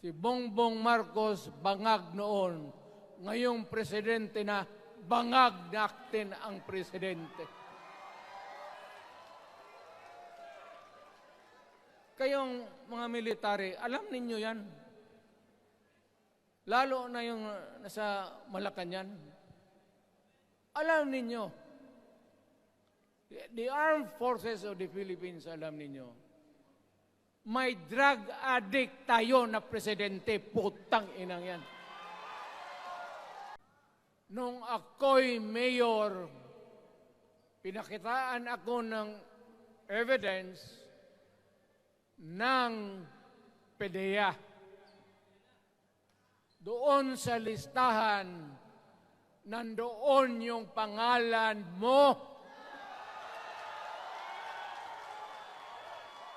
Si Bongbong Marcos bangag noon, ngayong presidente na bangag natin ang presidente. Kayong mga military, alam ninyo yan. Lalo na yung nasa Malacanang. Alam ninyo, the armed forces of the Philippines, alam ninyo, may drug addict tayo na presidente, putang inang yan. Nung ako'y mayor, pinakitaan ako ng evidence ng PDEA. Doon sa listahan, nandoon yung pangalan mo.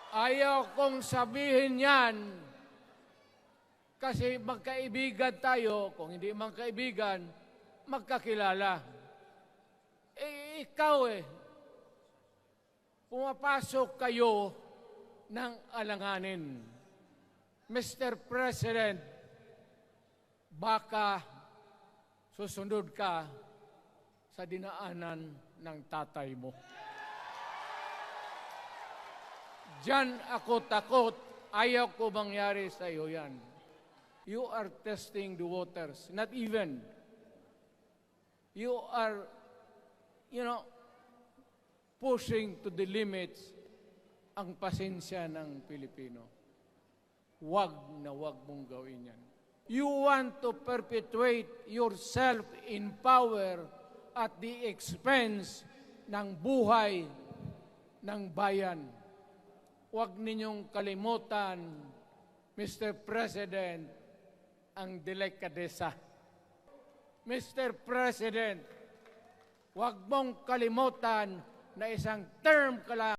Ayaw kong sabihin yan kasi magkaibigan tayo. Kung hindi magkaibigan, magkakilala. Ikaw pumapasok kayo ng alanganin. Mr. President, baka susunod ka sa dinaanan ng tatay mo. Diyan ako takot. Ayaw ko mangyari sa iyo yan. You are testing the waters. Not even. You are, pushing to the limits ang pasensya ng Pilipino. Wag na wag mong gawin yan. You want to perpetuate yourself in power at the expense ng buhay ng bayan. Huwag ninyong kalimutan, Mr. President, ang delikadesa. Mr. President, huwag mong kalimutan na isang term ka lang